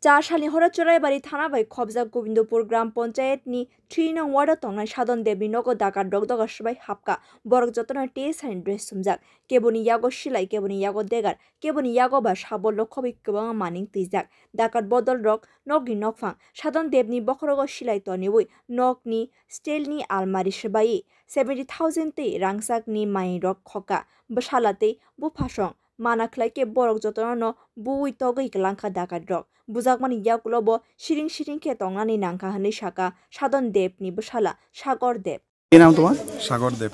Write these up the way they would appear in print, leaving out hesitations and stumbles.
চারশালী হরা চোরাইবাড়ি থানা বাই খবজা গোবিন্দপুর গ্রাম পঞ্চায়েতনি 3 নং ওয়ার্ডাव তংনাय সাধন দেবী নগর ডাকাত ডগডগা সবাই হাবকা বরক যতনা টেসানি ড্রেস সুমজাক কেবনি ইয়াগো সিলাই কেবনি ইয়াগো দেগার কেবনি ইয়াগো বা সাবল লক্ষবি গোबां মানিং তিজাক ডাকাত বদল রক নগনি নকফাं সাধন দেবনি বখরগ সিলাই তনিবুই নকনি স্টিলনি আলমারি সবাই 70,000 তে রাংসাকনি মাই rock খকা বসালাতে বুফাসং মানাख्लाइके borok jotona bui togui langkha dakat rok bujakmani yakulobo shiring shiring ke tongnani nangkha hani saka সাধন দেব ni বসালা সাগর দেব কি নাম তোমার? সাগর দেব।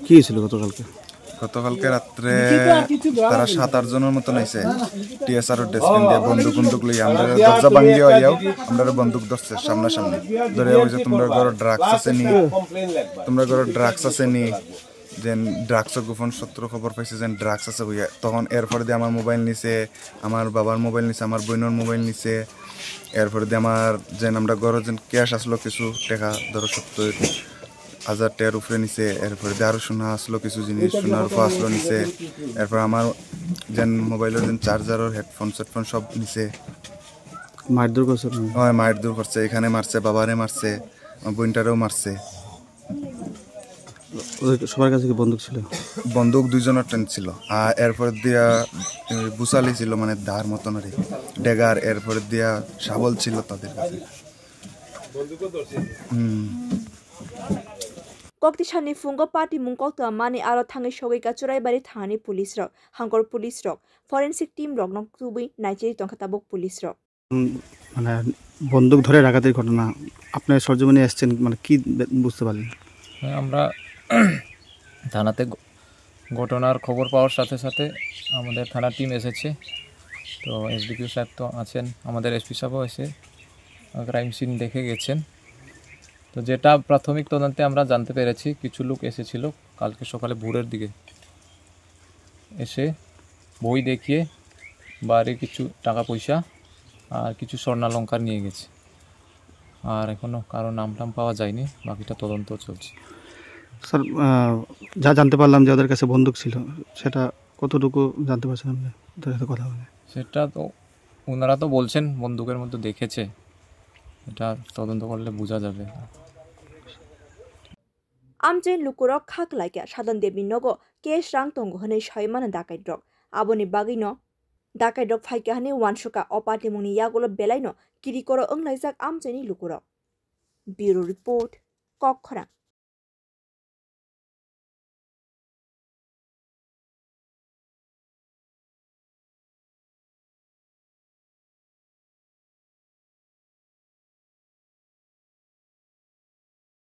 কি হয়েছিল গতকালকে রাত্রে তারা 7-8 জনের মতন আইছে টিএসআর ডেস্কিন দিয়ে বন্দুক লইয়া আমরা দরজা ভাঙিয়ে আইয়াও আমরা বন্দুক ধরছে সামনাসামনি ধরে ওই যে তোমরা ঘর ড্রাগস আছে নি যে ড্রাগসের গোপন সূত্র খবর পাইছে যে ড্রাগস আছে বইয়া তখন এরপরে দিয়ে আমার মোবাইল নিছে আমার বাবার মোবাইল নিছে আমার বোনের মোবাইল নিছে এরপরে দিয়ে আমার যে আমরা ঘরে যে ক্যাশ আসলো কিছু টাকা ধরো 70,000 টাকার উপরে নিছে এরপরে দিয়ে আরো সোনা আসলো কিছু জিনিস সোনার উপর আসলো নিছে এরপর আমার যে মোবাইলের যে চার্জার হেডফোন সেটফোন সব নিছে মারধর করছে হয় মারধর করছে এখানে মারছে বাবারে মারছে আমার বোনটারেও মারছে সবার কাছে কি বন্দুক ছিল? বন্দুক 2 জনের টেন ছিল আর এরপর দিয়া বুসালি ছিল মানে দার মতন আর ডেগার এরপর দিয়া শাবল ছিল তাদের কাছে koktisani fungo party mungkokta mani aro thangi sogika churaibari thani police rok hangkor police rok forensic team rok nok tubui naijeri tongkhatabok police rok মানে বন্দুক ধরে ডাকাতির ঘটনা আপনি সরজমিনে আসছেন মানে কি বুঝতে পারলেন? আমরা থানাতে ঘটনার খবর পাওয়ার সাথে সাথে আমাদের থানার টিম এসেছে তো এসডিপিও সাহেব তো আছেন আমাদের এসপি সাহেবও এসে ক্রাইম সিন দেখে গেছেন তো যেটা প্রাথমিক তদন্তে আমরা জানতে পেরেছি কিছু লোক এসেছিল কালকে সকালে ভোরের দিকে এসে বই দেখিয়ে বাড়ি কিছু টাকা পয়সা আর কিছু স্বর্ণালঙ্কার নিয়ে গেছে আর এখনও কারো নাম টাম পাওয়া যায়নি বাকিটা তদন্ত চলছে। স্যার যা জানতে পারলাম যে ওদের কাছে বন্দুক ছিল সেটা কতটুকু জানতে পারছেন আপনি ওদের সাথে কথা বলে? সেটা তো ওনারা তো বলছেন বন্দুকের মধ্যে দেখেছে এটা তদন্ত করলে বোঝা যাবে। আমজে লুকুরক খাক লাইকা সাধন দেবী নগো কেশ রাং তঙ্গ হনে সয়মান ডাকাইত রক আবনি বাগিনো ডাকাইত রক ফাইকা হনে ওয়ানসুকা অপাটি মুনি ইয়াগুলো বেলাইনো কিরি করো ওংলাইজাক আমজেনি লুকুরক ব্যুরো রিপোর্ট কক্ষরা।